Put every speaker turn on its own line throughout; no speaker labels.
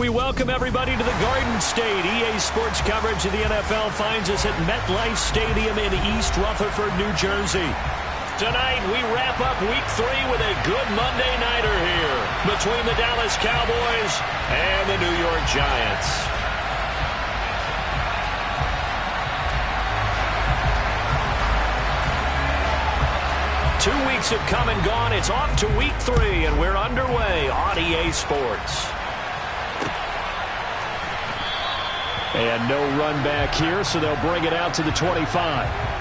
We welcome everybody to the Garden State. EA Sports coverage of the NFL finds us at MetLife Stadium in East Rutherford, New Jersey. Tonight, we wrap up Week 3 with a good Monday nighter here between the Dallas Cowboys and the New York Giants. Two weeks have come and gone. It's off to Week 3, and we're underway on EA Sports. And no run back here, so they'll bring it out to the 25.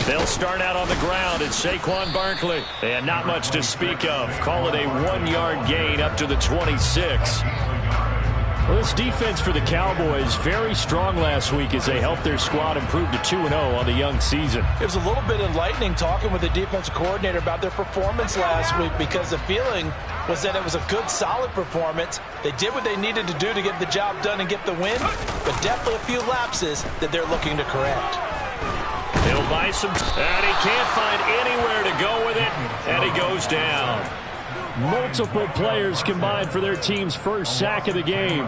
They'll start out on the ground. It's Saquon Barkley. And not much to speak of. Call it a 1-yard gain up to the 26. Well, this defense for the Cowboys, very strong last week as they helped their squad improve to 2-0 on the young season.
It was a little bit enlightening talking with the defensive coordinator about their performance last week, because the feeling was that it was a good, solid performance. They did what they needed to do to get the job done and get the win, but definitely a few lapses that they're looking to correct.
He'll buy some, and he can't find anywhere to go with it, and he goes down. Multiple players combined for their team's first sack of the game.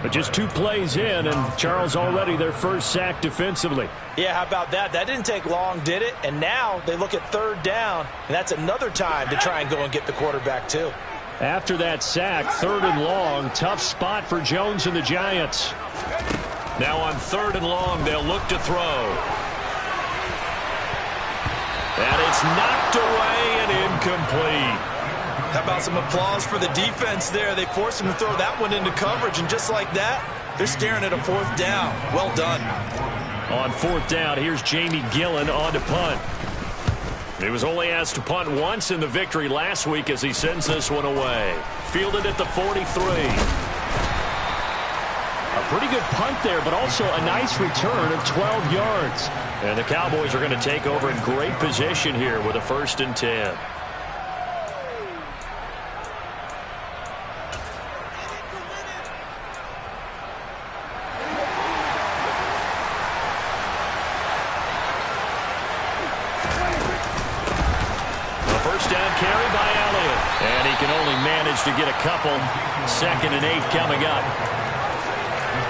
But just 2 plays in, and Charles already their first sack defensively.
Yeah, how about that? That didn't take long, did it? And now they look at 3rd down, and that's another time to try and go and get the quarterback too.
After that sack, 3rd and long, tough spot for Jones and the Giants. Now on 3rd and long, they'll look to throw. And it's knocked away and incomplete.
How about some applause for the defense there? They forced him to throw that one into coverage, and just like that, they're staring at a 4th down. Well done.
On 4th down, here's Jamie Gillen on to punt. He was only asked to punt once in the victory last week as he sends this one away. Fielded at the 43. A pretty good punt there, but also a nice return of 12 yards. And the Cowboys are going to take over in great position here with a 1st and 10. A 1st down carry by Elliott. And he can only manage to get a couple. 2nd and 8 coming up.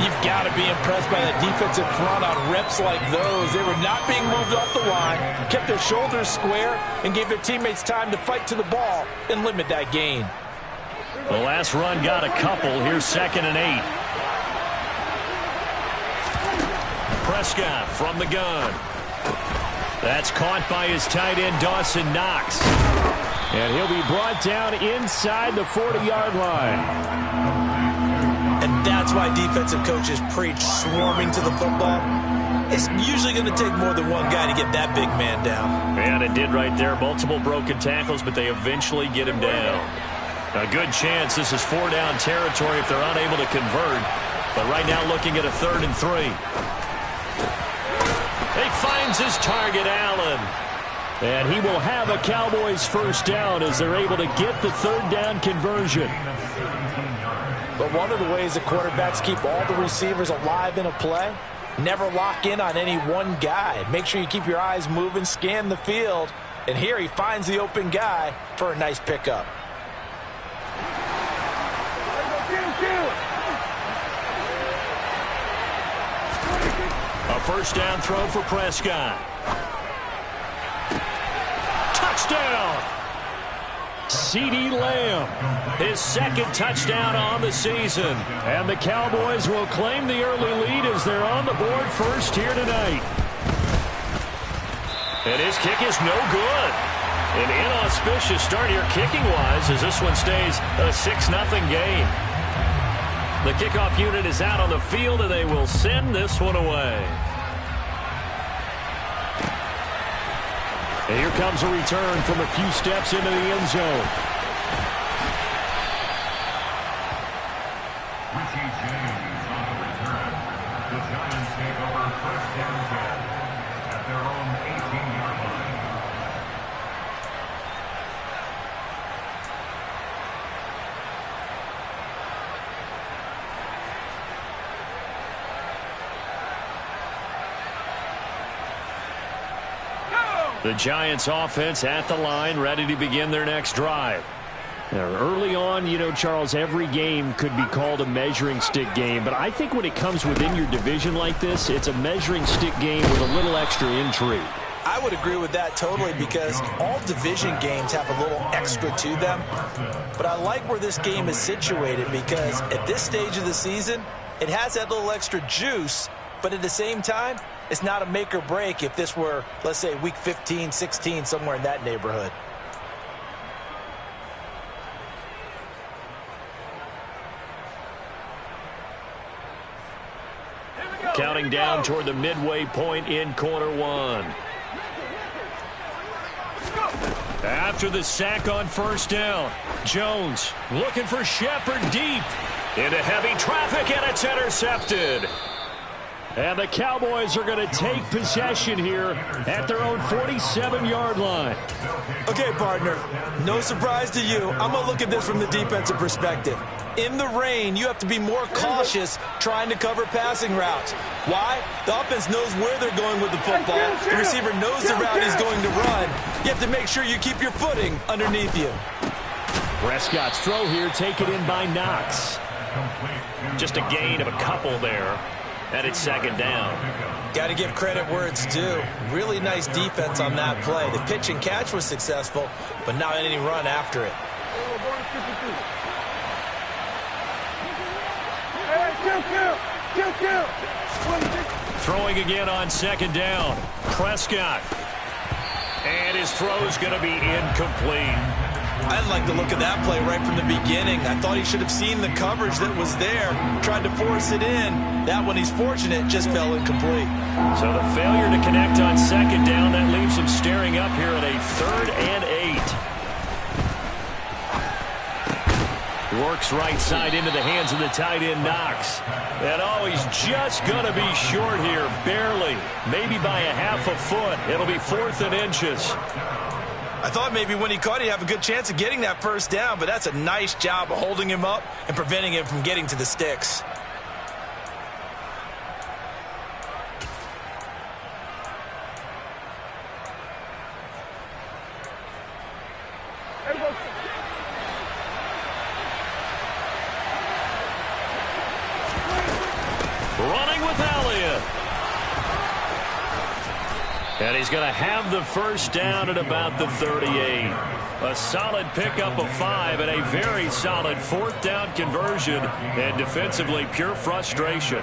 You've got to be impressed by that defensive front on reps like those. They were not being moved off the line, kept their shoulders square, and gave their teammates time to fight to the ball and limit that gain.
The last run got a couple. Here's 2nd and 8. Prescott from the gun. That's caught by his tight end, Dawson Knox. And he'll be brought down inside the 40-yard line.
And that's why defensive coaches preach swarming to the football. It's usually going to take more than one guy to get that big man down.
And it did right there. Multiple broken tackles, but they eventually get him down. A good chance this is 4-down territory if they're unable to convert. But right now looking at a 3rd and 3. He finds his target, Allen. And he will have a Cowboys 1st down as they're able to get the 3rd down conversion.
But one of the ways the quarterbacks keep all the receivers alive in a play, never lock in on any one guy. Make sure you keep your eyes moving, scan the field. And here he finds the open guy for a nice pickup.
A 1st down throw for Prescott. Touchdown! CeeDee Lamb, his 2nd touchdown on the season. And the Cowboys will claim the early lead as they're on the board first here tonight. And his kick is no good. An inauspicious start here kicking-wise as this one stays a 6-0 game. The kickoff unit is out on the field, and they will send this one away. And here comes a return from a few steps into the end zone.
Richie James on the return. The Giants take over first down 10 at their own 18-yard line.
The Giants offense at the line, ready to begin their next drive. Now, early on, you know, Charles, every game could be called a measuring stick game, but I think when it comes within your division like this, it's a measuring stick game with a little extra intrigue.
I would agree with that totally, because all division games have a little extra to them. But I like where this game is situated, because at this stage of the season, it has that little extra juice, but at the same time, it's not a make or break if this were, let's say, week 15, 16, somewhere in that neighborhood.
Counting down toward the midway point in quarter one. After the sack on first down, Jones looking for Shepard deep. Into heavy traffic, and it's intercepted. And the Cowboys are going to take possession here at their own 47-yard line.
Okay, partner, no surprise to you. I'm going to look at this from the defensive perspective. In the rain, you have to be more cautious trying to cover passing routes. Why? The offense knows where they're going with the football. The receiver knows the route he's going to run. You have to make sure you keep your footing underneath you.
Prescott's throw here taken in by Knox. Just a gain of a couple there. And it's second down.
Got to give credit where it's due. Really nice defense on that play. The pitch and catch was successful, but not any run after it.
Throwing again on second down. Prescott. And his throw's going to be incomplete.
I didn't like the look of that play right from the beginning. I thought he should have seen the coverage that was there, tried to force it in. That one, he's fortunate, just fell incomplete.
So the failure to connect on second down, that leaves him staring up here at a 3rd and 8. Works right side into the hands of the tight end, Knox. And oh, he's just going to be short here, barely. Maybe by a half a foot. It'll be 4th and inches.
I thought maybe when he caught it, he'd have a good chance of getting that first down, but that's a nice job of holding him up and preventing him from getting to the sticks.
Running with Elliott. And he's going to have the first down at about the 38. A solid pickup of 5 and a very solid 4th down conversion. And defensively, pure frustration.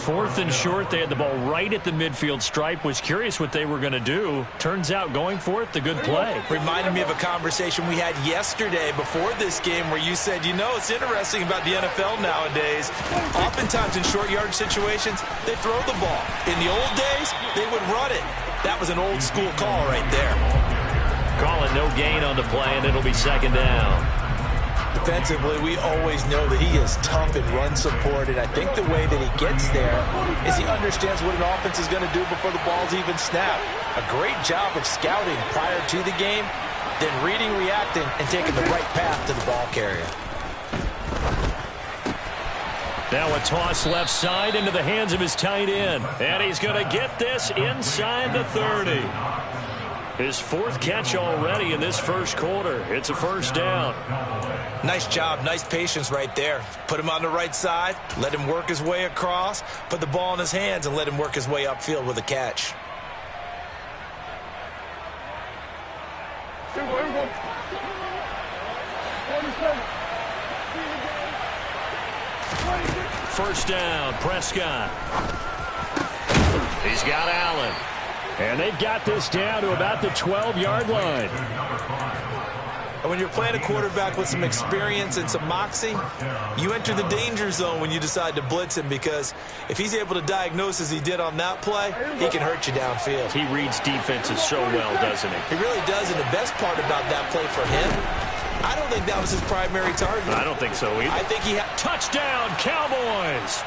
4th and short, they had the ball right at the midfield stripe. Was curious what they were going to do. Turns out going for it, the good play.
Reminded me of a conversation we had yesterday before this game where you said, you know, it's interesting about the NFL nowadays. Oftentimes in short yardage situations, they throw the ball. In the old days, they would run it. That was an old school call right there.
Call it no gain on the play, and it'll be second down.
Defensively, we always know that he is tough in run support, and I think the way that he gets there is he understands what an offense is going to do before the ball's even snapped. A great job of scouting prior to the game, then reading, reacting, and taking the right path to the ball carrier.
Now a toss left side into the hands of his tight end. And he's going to get this inside the 30. His 4th catch already in this first quarter. It's a first down.
Nice job, nice patience right there. Put him on the right side, let him work his way across, put the ball in his hands, and let him work his way upfield with a catch.
First down, Prescott. He's got Allen. And they've got this down to about the 12-yard line.
And when you're playing a quarterback with some experience and some moxie, you enter the danger zone when you decide to blitz him, because if he's able to diagnose as he did on that play, he can hurt you downfield.
He reads defenses so well, doesn't he?
He really does, and the best part about that play for him, I don't think that was his primary target.
I don't think so either.
I think he had...
Touchdown, Cowboys!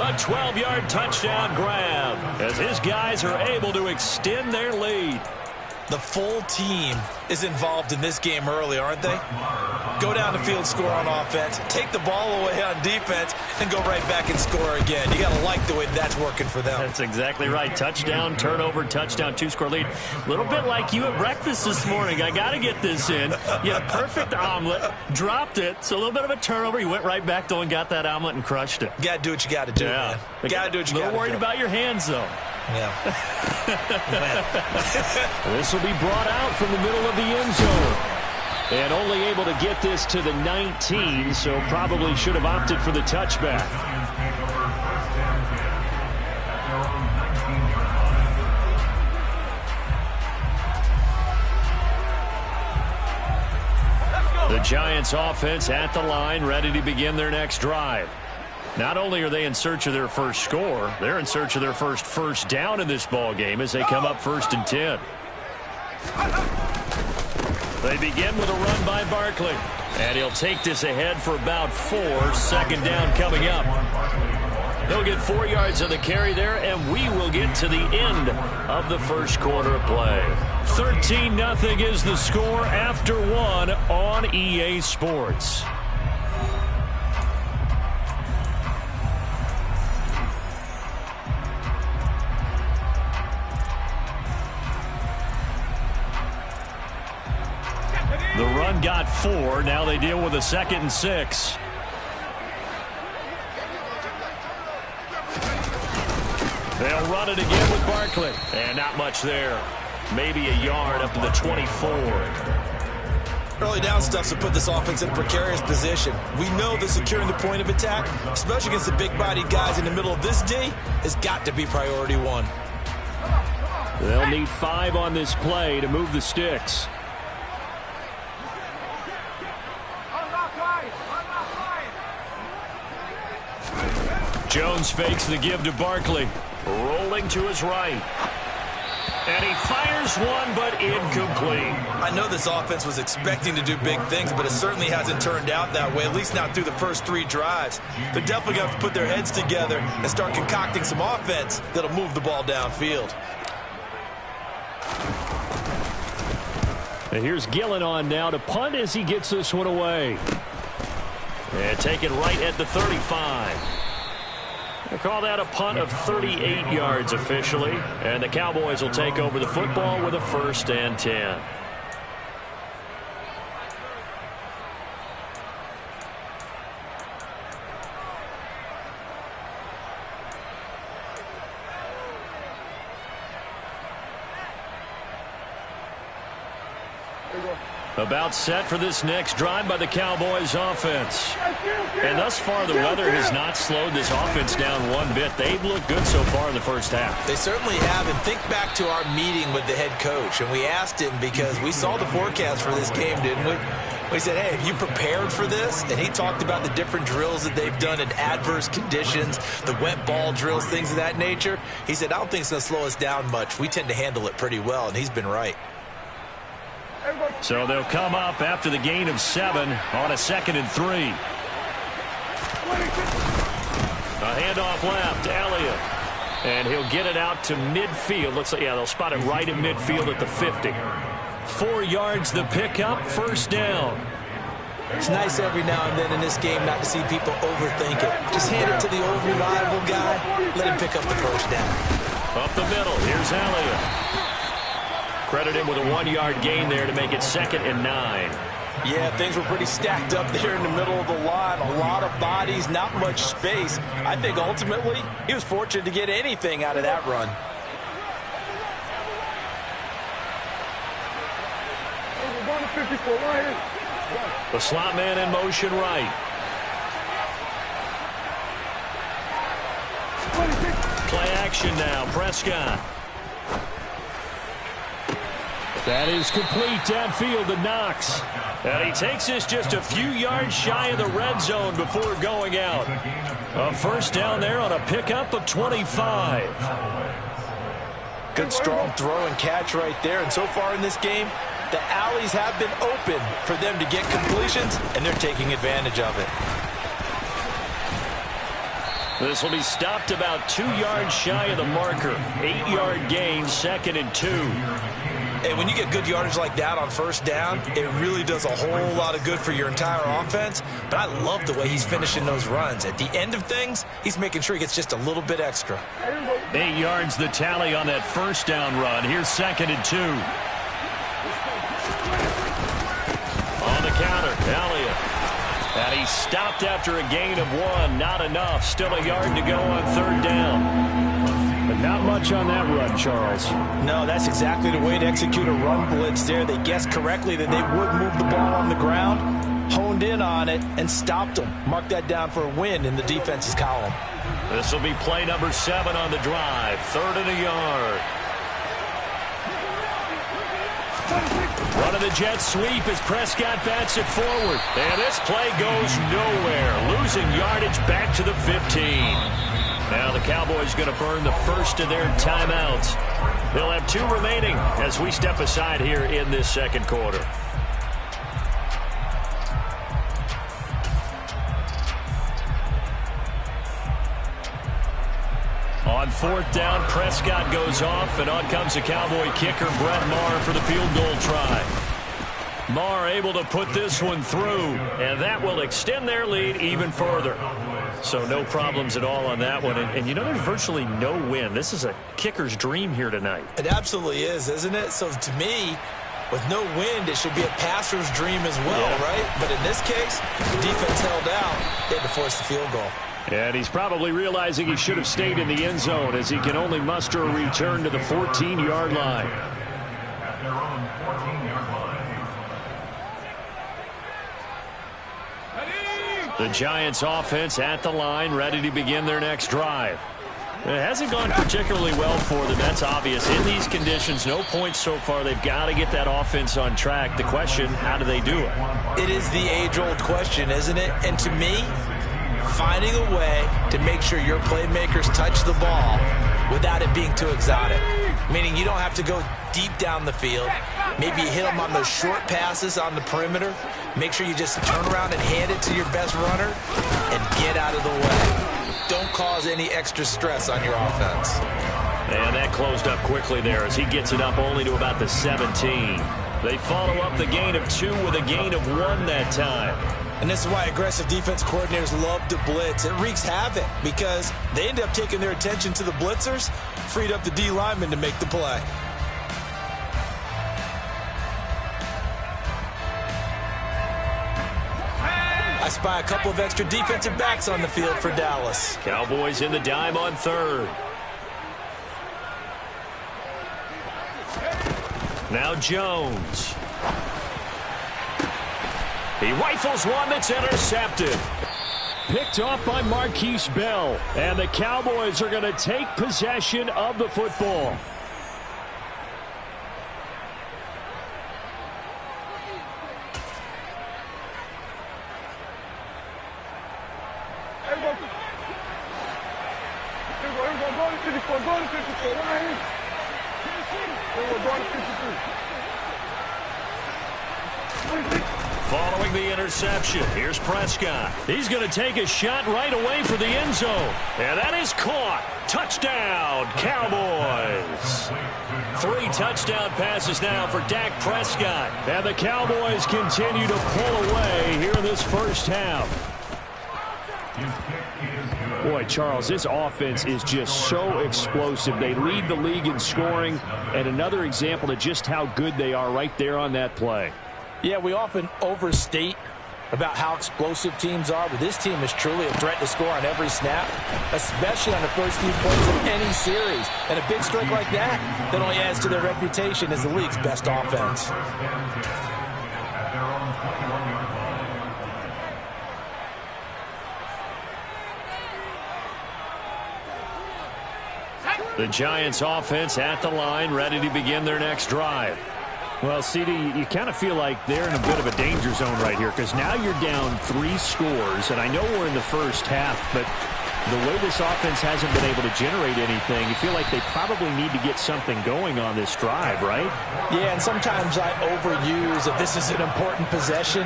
A 12-yard touchdown grab as his guys are able to extend their lead.
The full team is involved in this game early, aren't they? Go down the field, score on offense, take the ball away on defense, and go right back and score again. You got to like the way that's working for them.
That's exactly right. Touchdown, turnover, touchdown, 2-score lead. A little bit like you at breakfast this morning. I got to get this in. You had a perfect omelet, dropped it, so a little bit of a turnover. You went right back, though, and got that omelet and crushed it.
You got to do what you got to do, man. You got to do what you got to do.
A little worried about your hands, though.
Yeah.
This will be brought out from the middle of the end zone. And only able to get this to the 19, so probably should have opted for the touchback. The Giants offense at the line, ready to begin their next drive. Not only are they in search of their first score, they're in search of their first down in this ball game as they come up 1st and 10. They begin with a run by Barkley, and he'll take this ahead for about 4. 2nd down coming up. He'll get 4 yards on the carry there, and we will get to the end of the first quarter of play. 13-0 is the score after 1 on EA Sports. The run got 4. Now they deal with a 2nd and 6. They'll run it again with Barkley. And not much there. Maybe a yard up to the 24.
Early down stuff to put this offense in a precarious position. We know that securing the point of attack, especially against the big-bodied guys in the middle of this D, has got to be priority 1.
They'll need 5 on this play to move the sticks. Jones fakes the give to Barkley. Rolling to his right. And he fires one, but incomplete.
I know this offense was expecting to do big things, but it certainly hasn't turned out that way, at least not through the first 3 drives. They're definitely going to have to put their heads together and start concocting some offense that'll move the ball downfield.
And here's Gillen on now to punt as he gets this one away. And take it right at the 35. They call that a punt of 38 yards officially. And the Cowboys will take over the football with a 1st and 10. About set for this next drive by the Cowboys offense. And thus far, the weather has not slowed this offense down one bit. They've looked good so far in the first half.
They certainly have. And think back to our meeting with the head coach. And we asked him, because we saw the forecast for this game, didn't we? We said, hey, have you prepared for this? And he talked about the different drills that they've done in adverse conditions, the wet ball drills, things of that nature. He said, I don't think it's going to slow us down much. We tend to handle it pretty well, and he's been right.
So they'll come up after the gain of 7 on a 2nd and 3. A handoff left, Elliott. And he'll get it out to midfield. Looks like, yeah, they'll spot it right at midfield at the 50. 4 yards the pickup, 1st down.
It's nice every now and then in this game not to see people overthink it. Just hand it to the old reliable guy. Let him pick up the 1st down.
Up the middle, here's Elliott. Credit him with a 1-yard gain there to make it 2nd and 9.
Yeah, things were pretty stacked up there in the middle of the line. A lot of bodies, not much space. I think ultimately he was fortunate to get anything out of that run.
The slot man in motion right. Play action now, Prescott. That is complete downfield to Knox. And he takes this just a few yards shy of the red zone before going out. A first down there on a pickup of 25.
Good strong throw and catch right there. And so far in this game, the alleys have been open for them to get completions, and they're taking advantage of it.
This will be stopped about 2 yards shy of the marker. 8-yard gain, 2nd and 2.
And when you get good yardage like that on first down, it really does a whole lot of good for your entire offense. But I love the way he's finishing those runs. At the end of things, he's making sure he gets just a little bit extra.
8 yards the tally on that first down run. Here's 2nd and 2. On the counter, Elliott. And he stopped after a gain of 1. Not enough. Still a yard to go on 3rd down. But not much on that run, Charles.
No, that's exactly the way to execute a run blitz there. They guessed correctly that they would move the ball on the ground, honed in on it, and stopped them. Mark that down for a win in the defense's column.
This will be play number 7 on the drive. 3rd and a yard. One of the Jets sweep as Prescott bats it forward. And this play goes nowhere. Losing yardage back to the 15. Now the Cowboys going to burn the first of their timeouts. They'll have 2 remaining as we step aside here in this second quarter. On 4th down, Prescott goes off, and on comes the Cowboy kicker, Brett Maher, for the field goal try. Maher able to put this one through, and that will extend their lead even further. So no problems at all on that one. And you know, there's virtually no wind. This is a kicker's dream here tonight.
It absolutely is, isn't it? So to me, with no wind, it should be a passer's dream as well, right? But in this case, the defense held out. They had to force the field goal.
And he's probably realizing he should have stayed in the end zone as he can only muster a return to the 14-yard line.
At their own 14-yard line.
The Giants offense at the line, ready to begin their next drive. It hasn't gone particularly well for them. That's obvious. In these conditions, no points so far. They've got to get that offense on track. The question, how do they do it?
It is the age-old question, isn't it? And to me, finding a way to make sure your playmakers touch the ball without it being too exotic. Meaning you don't have to go deep down the field. Maybe you hit them on those short passes on the perimeter. Make sure you just turn around and hand it to your best runner and get out of the way. Don't cause any extra stress on your offense.
And that closed up quickly there as he gets it up only to about the 17. They follow up the gain of 2 with a gain of 1 that time.
And this is why aggressive defense coordinators love to blitz. It wreaks havoc because they end up taking their attention to the blitzers, freed up the D lineman to make the play. I spy a couple of extra defensive backs on the field for Dallas.
Cowboys in the dime on 3rd. Now Jones. He rifles one that's intercepted. Picked off by Marquise Bell. And the Cowboys are going to take possession of the football. Following the interception, here's Prescott. He's going to take a shot right away for the end zone. And that is caught. Touchdown, Cowboys. 3 touchdown passes now for Dak Prescott. And the Cowboys continue to pull away here in this first half. Boy, Charles, this offense is just so explosive. They lead the league in scoring, and another example of just how good they are right there on that play.
Yeah, we often overstate about how explosive teams are, but this team is truly a threat to score on every snap, especially on the first few plays of any series. And a big streak like that only adds to their reputation as the league's best offense.
The Giants offense at the line, ready to begin their next drive. Well, CD, you kind of feel like they're in a bit of a danger zone right here because now you're down 3 scores, and I know we're in the first half, but the way this offense hasn't been able to generate anything, you feel like they probably need to get something going on this drive, right?
Yeah, and sometimes I overuse if this is an important possession,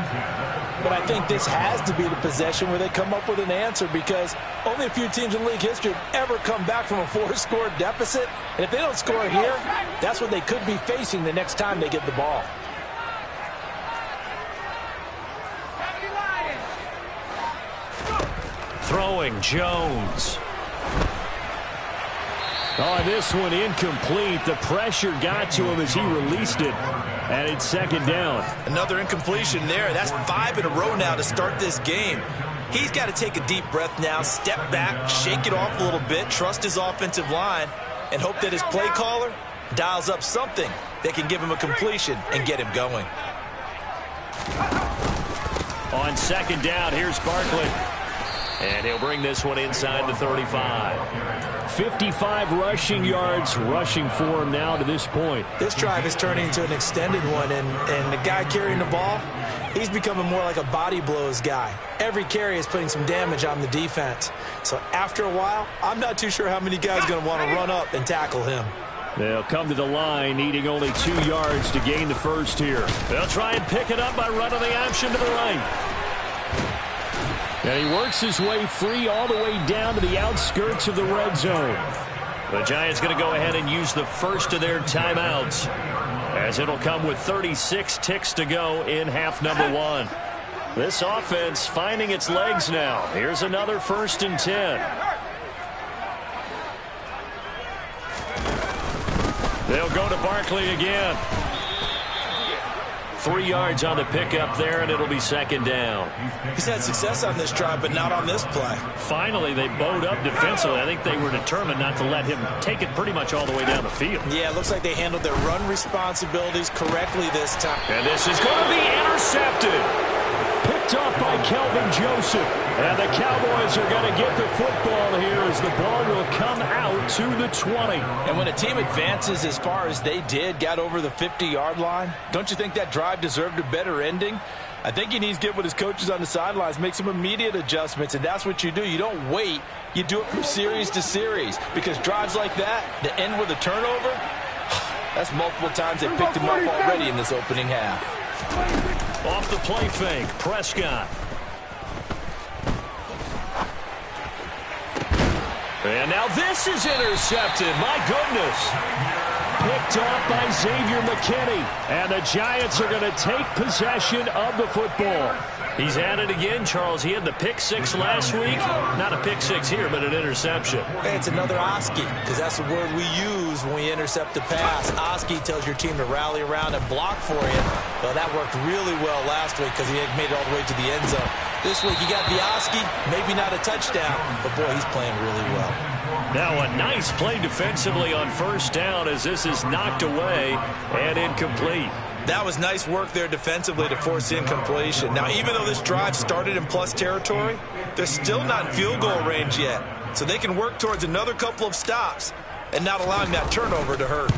but I think this has to be the possession where they come up with an answer because only a few teams in league history have ever come back from a 4-score deficit, and if they don't score here, that's what they could be facing the next time they get the ball.
Throwing Jones. Oh, this one incomplete. The pressure got to him as he released it, and it's second down.
Another incompletion there. That's 5 in a row now to start this game. He's got to take a deep breath now, step back, shake it off a little bit, trust his offensive line, and hope that his play caller dials up something that can give him a completion and get him going.
On second down, here's Barkley. And he'll bring this one inside the 35. 55 rushing yards rushing for him now to this point.
This drive is turning into an extended one, and the guy carrying the ball, he's becoming more like a body blows guy. Every carry is putting some damage on the defense. So after a while, I'm not too sure how many guys are going to want to run up and tackle him.
They'll come to the line, needing only 2 yards to gain the first here. They'll try and pick it up by running the option to the right. And he works his way free all the way down to the outskirts of the red zone. The Giants going to go ahead and use the first of their timeouts, as it'll come with 36 ticks to go in half number 1. This offense finding its legs now. Here's another 1st and 10. They'll go to Barkley again. 3 yards on the pickup there, and it'll be second down.
He's had success on this drive, but not on this play.
Finally, they bowed up defensively. I think they were determined not to let him take it pretty much all the way down the field.
Yeah, it looks like they handled their run responsibilities correctly this time.
And this is going to be intercepted. Picked off by Kelvin Joseph. And the Cowboys are going to get the football here as the ball will come out to the 20.
And when a team advances as far as they did, got over the 50-yard line, don't you think that drive deserved a better ending? I think he needs to get with his coaches on the sidelines, make some immediate adjustments, and that's what you do. You don't wait. You do it from series to series, because drives like that, to end with a turnover, that's multiple times they picked him up already in this opening half.
Off the play fake, Prescott. And now this is intercepted. My goodness. Picked off by Xavier McKinney. And the Giants are going to take possession of the football. He's at it again, Charles. He had the pick 6 last week. Not a pick 6 here, but an interception.
Hey, it's another Oski, because that's the word we use when we intercept the pass. Oski tells your team to rally around and block for you. Well, that worked really well last week because he had made it all the way to the end zone. This week he got the Oski, maybe not a touchdown, but boy, he's playing really well.
Now a nice play defensively on first down as this is knocked away and incomplete.
That was nice work there defensively to force incompletion. Now, even though this drive started in plus territory, they're still not in field goal range yet. So they can work towards another couple of stops and not allowing that turnover to hurt.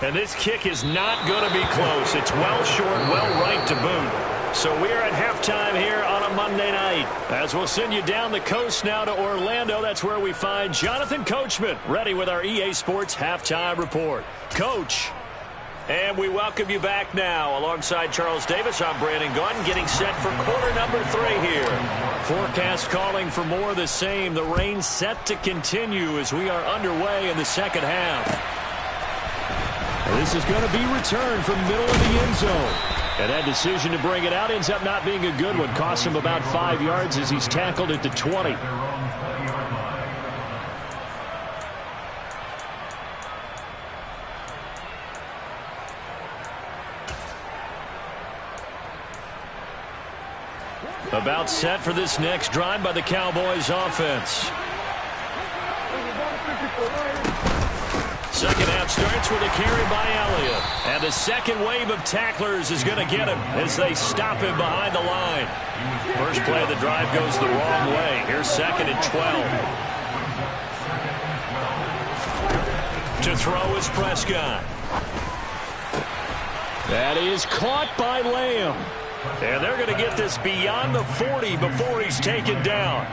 And this kick is not going to be close. It's well short, well right to boot. So we're at halftime here on a Monday night. As we'll send you down the coast now to Orlando. That's where we find Jonathan Coachman ready with our EA Sports Halftime Report. Coach. And we welcome you back now. Alongside Charles Davis, I'm Brandon Gaudin, getting set for quarter number 3 here. Forecast calling for more of the same. The rain set to continue as we are underway in the second half. And this is going to be returned from middle of the end zone. And that decision to bring it out ends up not being a good one. Costs him about 5 yards as he's tackled at the 20. About set for this next drive by the Cowboys offense. Second half starts with a carry by Elliott. And the second wave of tacklers is going to get him as they stop him behind the line. First play of the drive goes the wrong way. Here's second and 12. To throw is Prescott. That is caught by Lamb. And they're going to get this beyond the 40 before he's taken down.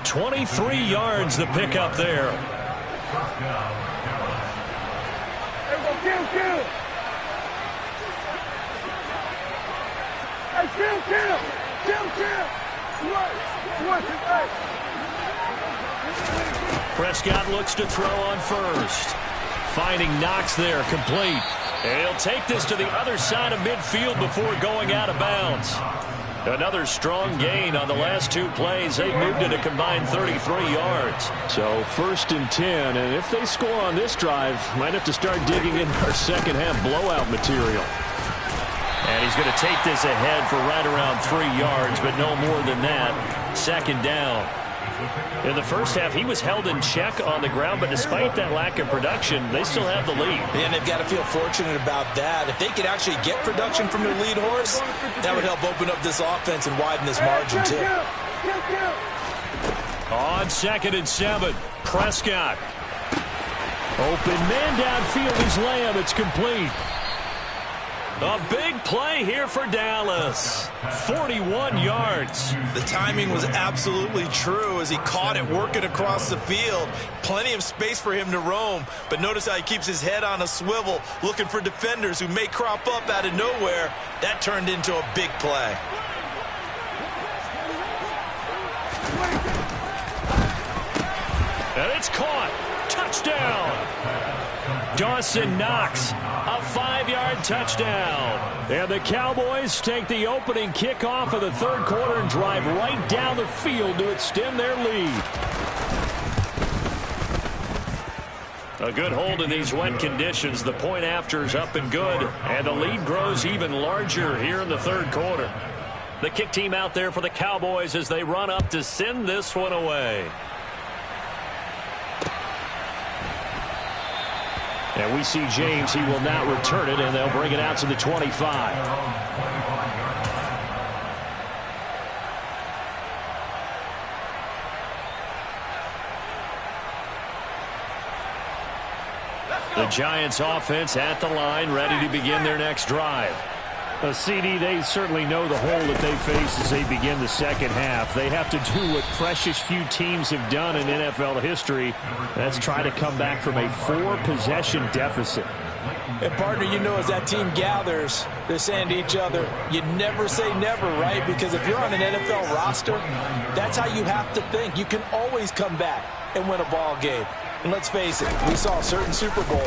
23 yards the pickup there. Prescott looks to throw on first. Finding Knox there, complete. And he'll take this to the other side of midfield before going out of bounds. Another strong gain on the last two plays. They moved it a combined 33 yards. So 1st and 10, and if they score on this drive, might have to start digging in our second half blowout material. And he's going to take this ahead for right around 3 yards, but no more than that. 2nd down. In the first half, he was held in check on the ground, but despite that lack of production, they still have the lead.
And they've got to feel fortunate about that. If they could actually get production from their lead horse, that would help open up this offense and widen this margin, too.
On 2nd and 7, Prescott. Open man downfield is Lamb. It's complete. A big play here for Dallas. 41 yards.
The timing was absolutely true as he caught it working across the field. Plenty of space for him to roam. But notice how he keeps his head on a swivel, looking for defenders who may crop up out of nowhere. That turned into a big play.
And it's caught. Touchdown. Dawson Knox, a 5-yard touchdown. And the Cowboys take the opening kickoff of the third quarter and drive right down the field to extend their lead. A good hold in these wet conditions. The point after is up and good. And the lead grows even larger here in the third quarter. The kick team out there for the Cowboys as they run up to send this one away. And we see James. He will not return it, and they'll bring it out to the 25. The Giants offense at the line, ready to begin their next drive. CD, they certainly know the hole that they face as they begin the second half. They have to do what precious few teams have done in NFL history. That's try to come back from a 4-possession deficit.
And, partner, you know, as that team gathers, they're saying to each other, you never say never, right? Because if you're on an NFL roster, that's how you have to think. You can always come back and win a ball game. And let's face it, we saw a certain Super Bowl,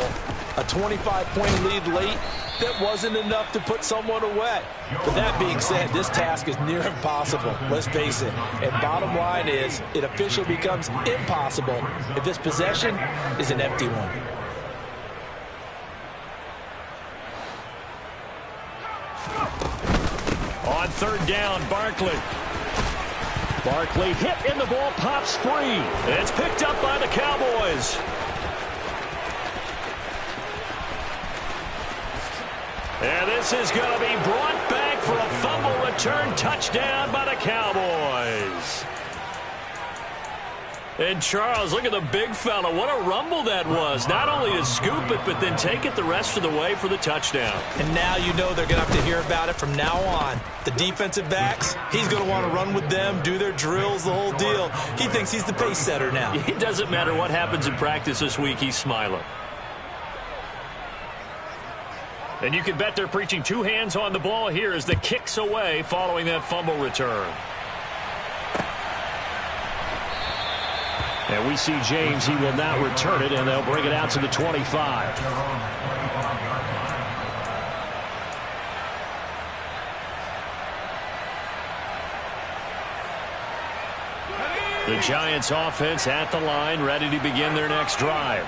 a 25-point lead late, that wasn't enough to put someone away. But that being said, this task is near impossible. Let's face it. And bottom line is, it officially becomes impossible if this possession is an empty one.
On 3rd down, Barkley. Barkley hit and the ball pops free. It's picked up by the Cowboys. And this is going to be brought back for a fumble return touchdown by the Cowboys. And Charles, look at the big fella. What a rumble that was. Not only to scoop it, but then take it the rest of the way for the touchdown.
And now you know they're going to have to hear about it from now on. The defensive backs, he's going to want to run with them, do their drills, the whole deal. He thinks he's the pace setter now.
It doesn't matter what happens in practice this week. He's smiling. And you can bet they're preaching 2 hands on the ball here as the kick's away following that fumble return. And we see James. He will not return it, and they'll bring it out to the 25. The Giants offense at the line, ready to begin their next drive.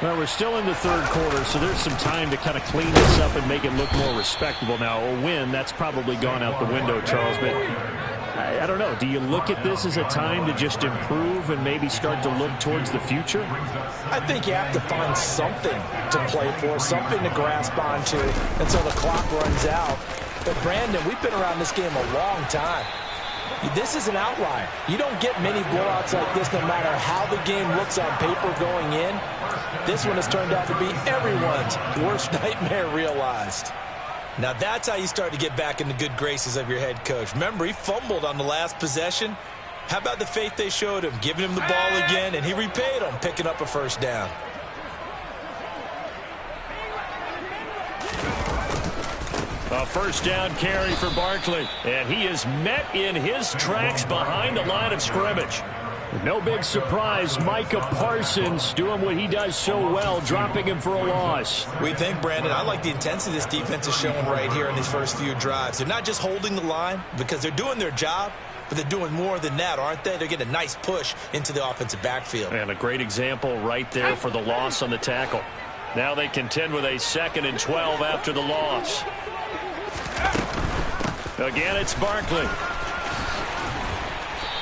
Well, we're still in the third quarter, so there's some time to kind of clean this up and make it look more respectable. Now, a win, that's probably gone out the window, Charles, but I don't know. Do you look at this as a time to just improve and maybe start to look towards the future?
I think you have to find something to play for, something to grasp onto until the clock runs out. But, Brandon, we've been around this game a long time. This is an outlier. You don't get many blowouts like this no matter how the game looks on paper going in. This one has turned out to be everyone's worst nightmare realized. Now that's how you start to get back in the good graces of your head coach. Remember, he fumbled on the last possession. How about the faith they showed him, giving him the ball again, and he repaid them, picking up a first down.
A first down carry for Barkley, and he is met in his tracks behind the line of scrimmage. No big surprise, Micah Parsons doing what he does so well, dropping him for a loss.
We think, Brandon, I like the intensity this defense is showing right here in these first few drives. They're not just holding the line because they're doing their job, but they're doing more than that, aren't they? They're getting a nice push into the offensive backfield.
And a great example right there for the loss on the tackle. Now they contend with a 2nd and 12 after the loss. Again, it's Barkley.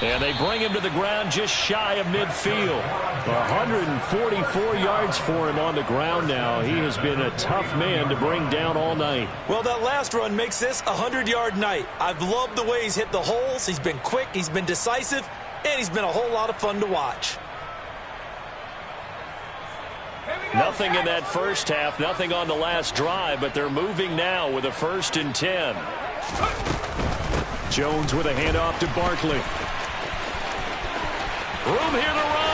And they bring him to the ground just shy of midfield. 144 yards for him on the ground now. He has been a tough man to bring down all night.
Well, that last run makes this a 100-yard night. I've loved the way he's hit the holes. He's been quick, he's been decisive, and he's been a whole lot of fun to watch.
Nothing in that first half, nothing on the last drive, but they're moving now with a 1st and 10. Jones with a handoff to Barkley. Room here to run.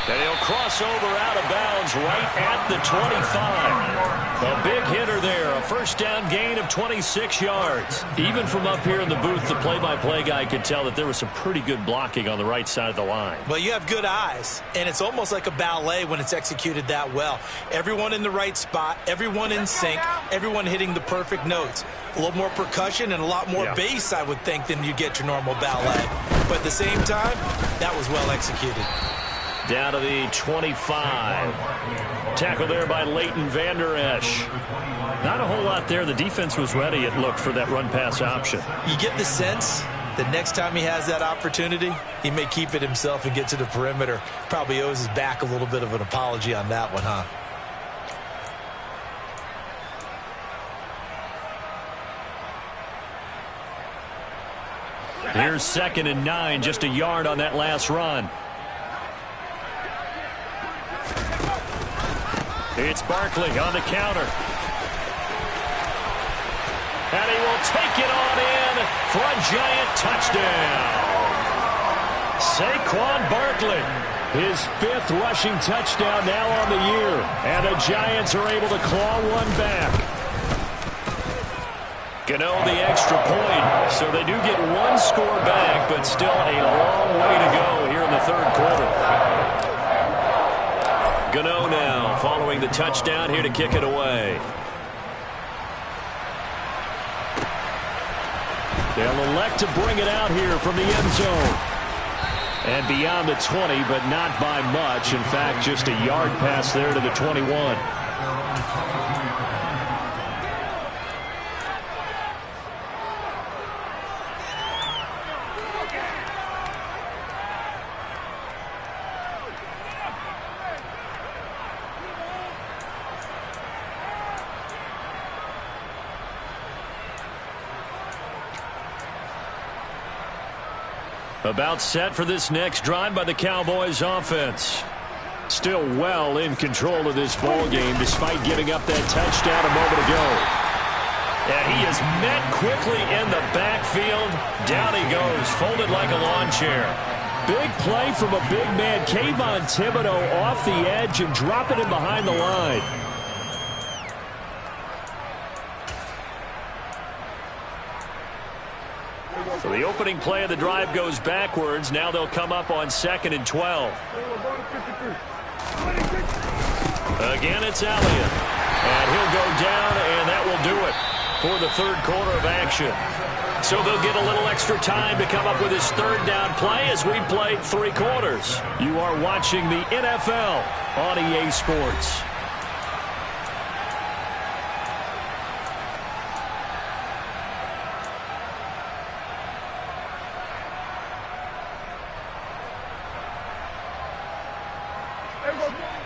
And he'll cross over out of bounds right at the 25. A big hitter there. A first down gain of 26 yards. Even from up here in the booth, the play-by-play guy could tell that there was some pretty good blocking on the right side of the line.
Well, you have good eyes, and it's almost like a ballet when it's executed that well. Everyone in the right spot, everyone in sync, everyone hitting the perfect notes. A little more percussion and a lot more bass, I would think, than you get your normal ballet. But at the same time, that was well executed.
Down to the 25. Tackle there by Leighton Vander Esch. Not a whole lot there. The defense was ready, it looked, for that run-pass option.
You get the sense that next time he has that opportunity, he may keep it himself and get to the perimeter. Probably owes his back a little bit of an apology on that one, huh?
Here's 2nd and 9, just a yard on that last run. It's Barkley on the counter. And he will take it on in for a giant touchdown. Saquon Barkley, his 5th rushing touchdown now on the year. And the Giants are able to claw one back. Gano the extra point, so they do get one score back, but still a long way to go here in the 3rd quarter. Gano now following the touchdown here to kick it away. They'll elect to bring it out here from the end zone. And beyond the 20, but not by much. In fact, just a yard pass there to the 21. About set for this next drive by the Cowboys offense. Still well in control of this ball game despite giving up that touchdown a moment ago. And he is met quickly in the backfield. Down he goes, folded like a lawn chair. Big play from a big man. Kayvon Thibodeau off the edge and dropping him behind the line. So the opening play of the drive goes backwards. Now they'll come up on 2nd and 12. Again, it's Elliott. And he'll go down, and that will do it for the 3rd quarter of action. So they'll get a little extra time to come up with his 3rd down play as we've played 3 quarters. You are watching the NFL on EA Sports.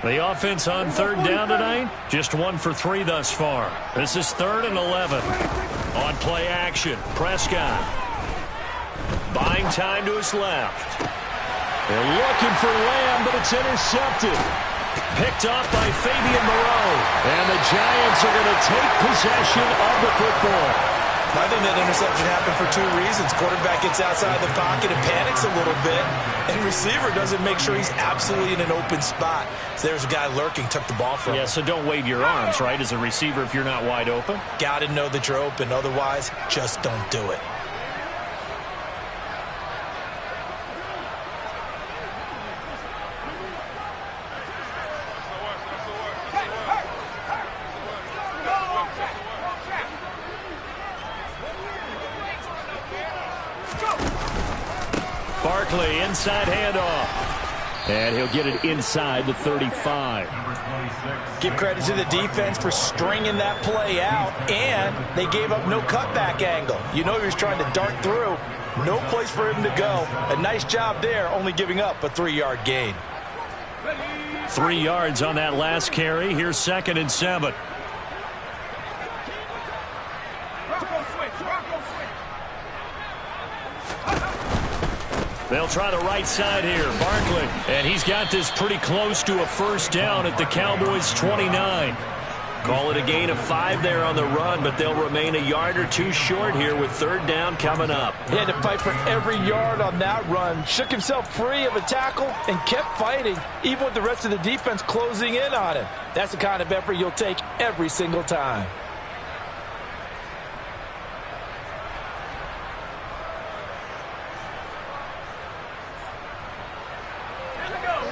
The offense on 3rd down tonight, just 1 for 3 thus far. This is 3rd and 11. On play action, Prescott. Buying time to his left. They're looking for Lamb, but it's intercepted. picked off by Fabian Moreau. And the Giants are going to take possession of the football.
I think that interception happened for two reasons. Quarterback gets outside the pocket and panics a little bit, and receiver doesn't make sure he's absolutely in an open spot. So there's a guy lurking, took the ball from him.
Yeah, so don't wave your arms, right, as a receiver if you're not wide open.
Got to know that you're open. Otherwise, just don't do it.
Barkley, inside handoff. And he'll get it inside the 35.
Give credit to the defense for stringing that play out, and they gave up no cutback angle. You know he was trying to dart through. No place for him to go. A nice job there, only giving up a 3-yard gain.
3 yards on that last carry. Here's 2nd and 7. They'll try the right side here. Barkley. And he's got this pretty close to a first down at the Cowboys' 29. Call it a gain of 5 there on the run, but they'll remain a yard or two short here with 3rd down coming up.
He had to fight for every yard on that run. Shook himself free of a tackle and kept fighting, even with the rest of the defense closing in on him. That's the kind of effort you'll take every single time.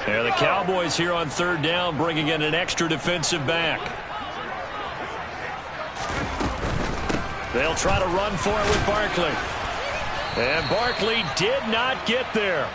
Yeah, the Cowboys here on 3rd down, bringing in an extra defensive back. They'll try to run for it with Barkley. And Barkley did not get there.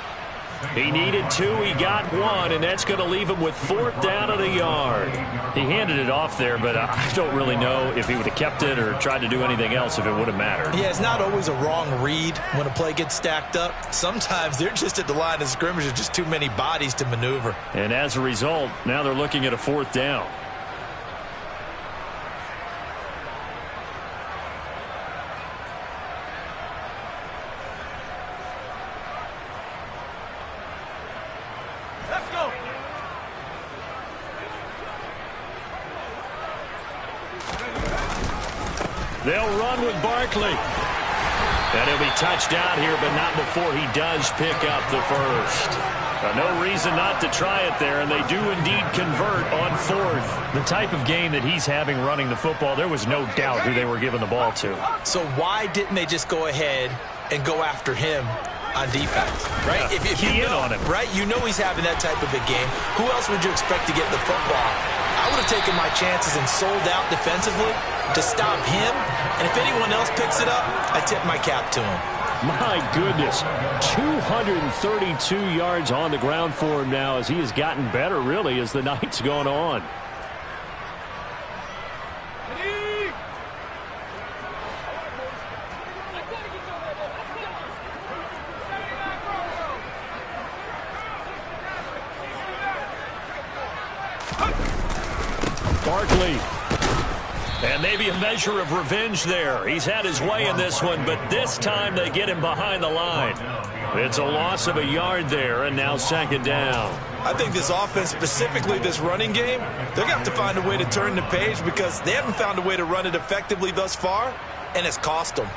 He needed 2, he got 1, and that's going to leave him with 4th down and a yard. He handed it off there, but I don't really know if he would have kept it or tried to do anything else if it would have mattered.
Yeah, it's not always a wrong read when a play gets stacked up. Sometimes they're just at the line of scrimmage. There's just too many bodies to maneuver.
And as a result, now they're looking at a 4th down. They'll run with Barkley. And he'll be touched out here, but not before he does pick up the first. No reason not to try it there, and they do indeed convert on 4th. The type of game that he's having running the football, there was no doubt who they were giving the ball to.
So why didn't they just go ahead and go after him on defense, right?
Yeah,
if you know,
on him.
Right? You know he's having that type of a game. Who else would you expect to get the football? I would have taken my chances and sold out defensively to stop him. And if anyone else picks it up, I tip my cap to him.
My goodness, 232 yards on the ground for him now as he has gotten better, really, as the night's gone on. Barkley. And maybe a measure of revenge there. He's had his way in this one, but this time they get him behind the line. It's a loss of a yard there, and now 2nd down.
I think this offense, specifically this running game, they're going to have to find a way to turn the page because they haven't found a way to run it effectively thus far, and it's cost them.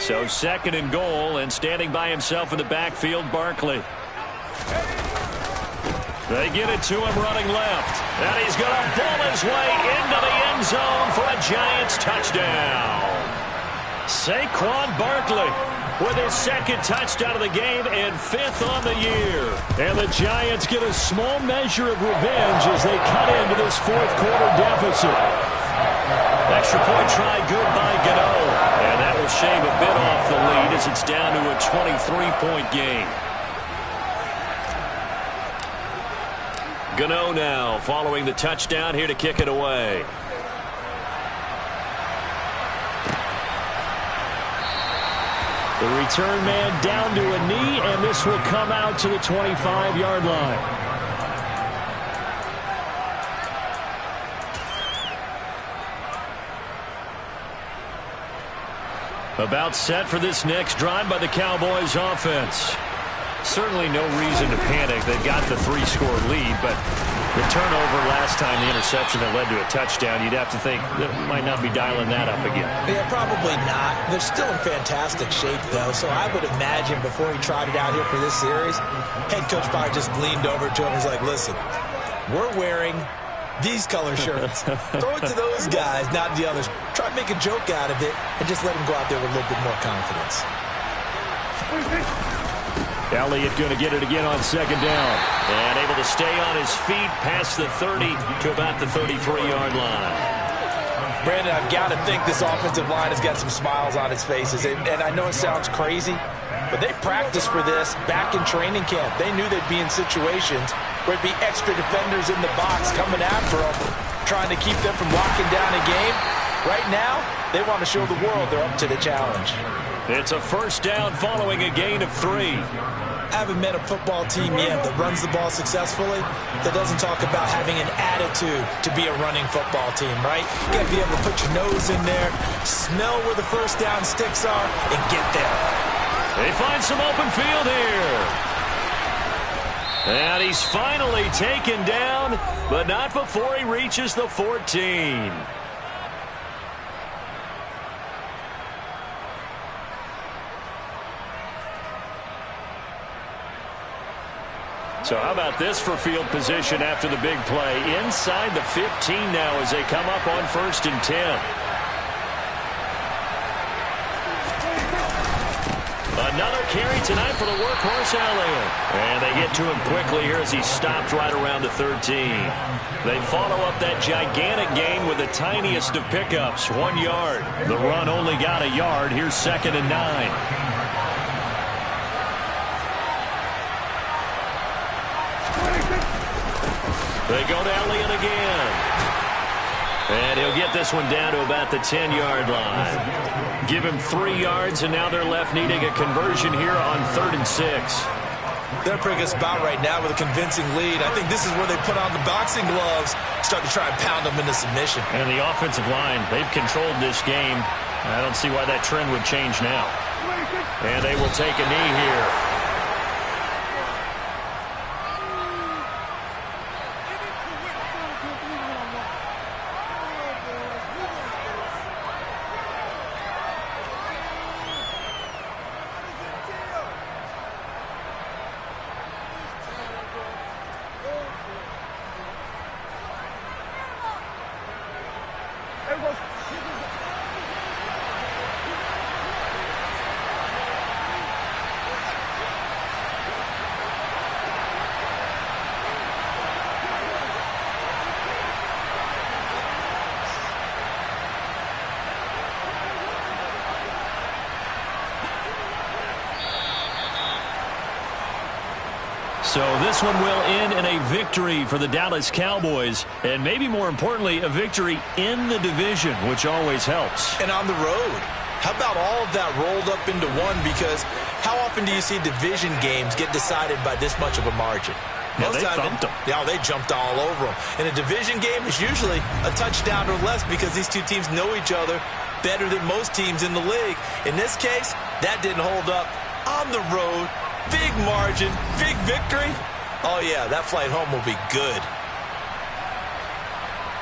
So 2nd and goal, and standing by himself in the backfield, Barkley. They get it to him running left. And he's going to pull his way into the end zone for a Giants touchdown. Saquon Barkley with his 2nd touchdown of the game and 5th on the year. And the Giants get a small measure of revenge as they cut into this 4th quarter deficit. Extra point try good by Gano. And that will shave a bit off the lead as it's down to a 23-point game. Gano now following the touchdown here to kick it away. The return man down to a knee, and this will come out to the 25-yard line. About set for this next drive by the Cowboys offense. Certainly no reason to panic. They've got the 3-score lead, but the turnover last time, the interception that led to a touchdown, you'd have to think they might not be dialing that up again.
Yeah, probably not. They're still in fantastic shape, though, so I would imagine before he tried it out here for this series, head coach probably just leaned over to him and was like, listen, we're wearing these color shirts. Throw it to those guys, not the others. Try to make a joke out of it and just let them go out there with a little bit more confidence.
Elliott going to get it again on second down. And able to stay on his feet past the 30 to about the 33-yard line.
Brandon, I've got to think this offensive line has got some smiles on its faces. And I know it sounds crazy, but they practiced for this back in training camp. They knew they'd be in situations where it'd be extra defenders in the box coming after them, trying to keep them from locking down a game. Right now, they want to show the world they're up to the challenge.
It's a first down following a gain of 3.
I haven't met a football team yet that runs the ball successfully that doesn't talk about having an attitude to be a running football team, right? You got to be able to put your nose in there, smell where the first down sticks are, and get there.
They find some open field here. And he's finally taken down, but not before he reaches the 14. So how about this for field position after the big play? Inside the 15 now as they come up on 1st and 10. Another carry tonight for the workhorse Elliott. And they get to him quickly here as he stopped right around the 13. They follow up that gigantic gain with the tiniest of pickups, 1 yard. The run only got a yard. Here's 2nd and 9. They go to Elliott again. And he'll get this one down to about the 10-yard line. Give him 3 yards, and now they're left needing a conversion here on 3rd and 6.
They're a pretty good spot right now with a convincing lead. I think this is where they put on the boxing gloves, start to try and pound them into submission.
And the offensive line, they've controlled this game. I don't see why that trend would change now. And they will take a knee here. So this one will end in a victory for the Dallas Cowboys, and maybe more importantly, a victory in the division, which always helps.
And on the road. How about all of that rolled up into one? Because how often do you see division games get decided by this much of a margin?
Yeah, they thumped them.
Yeah, they jumped all over them. In a division game, it's usually a touchdown or less because these two teams know each other better than most teams in the league. In this case, that didn't hold up. On the road, big margin, big victory. Oh, yeah, that flight home will be good.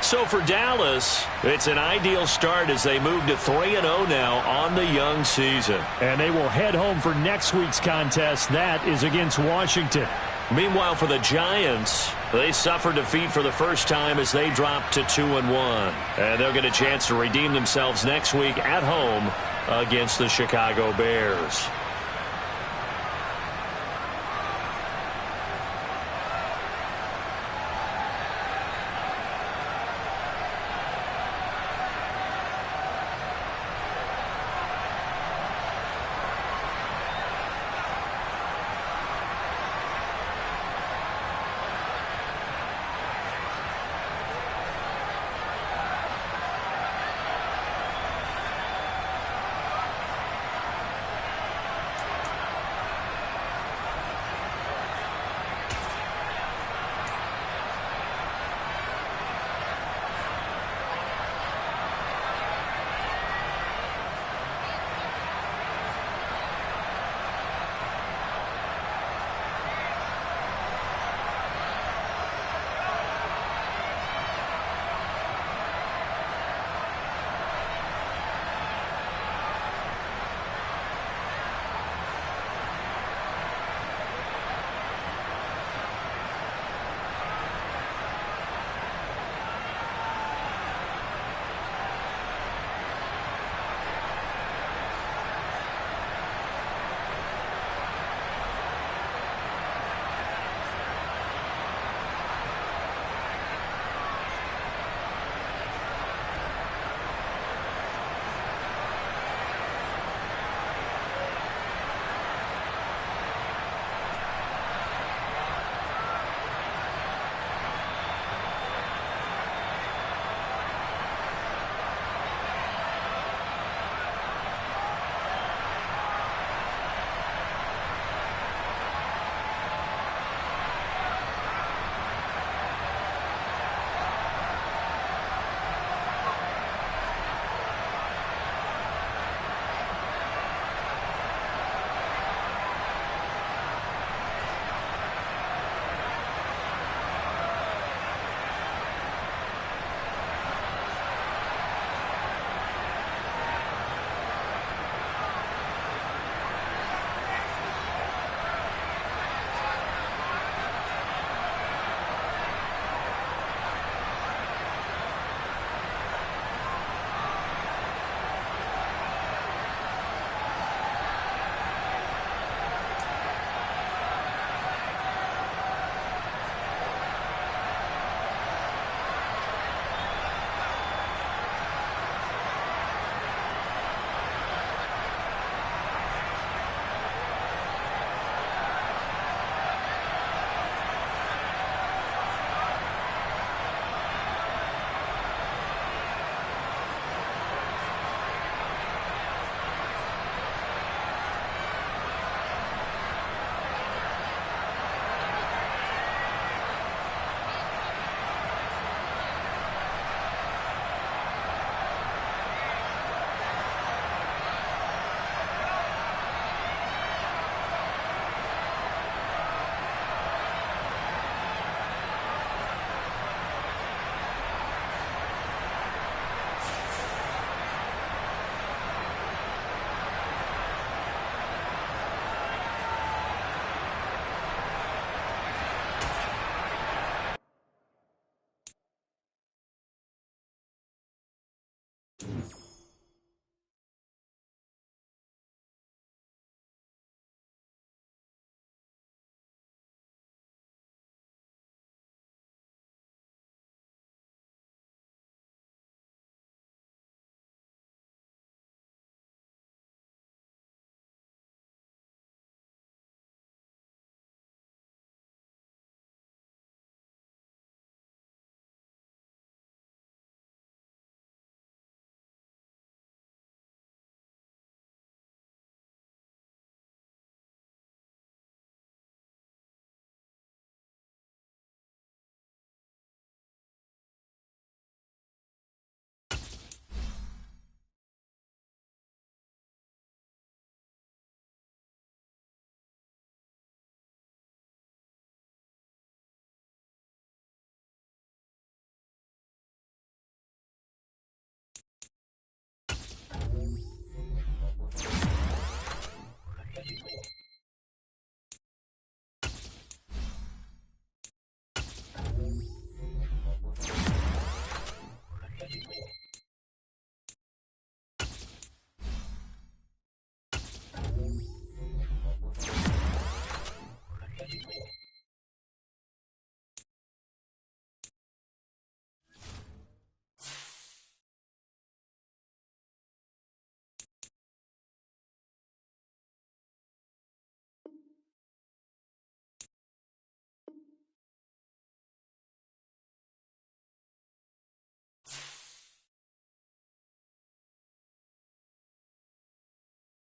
So for Dallas, it's an ideal start as they move to 3-0 now on the young season. And they will head home for next week's contest. That is against Washington. Meanwhile, for the Giants, they suffered defeat for the first time as they dropped to 2-1. And they'll get a chance to redeem themselves next week at home against the Chicago Bears.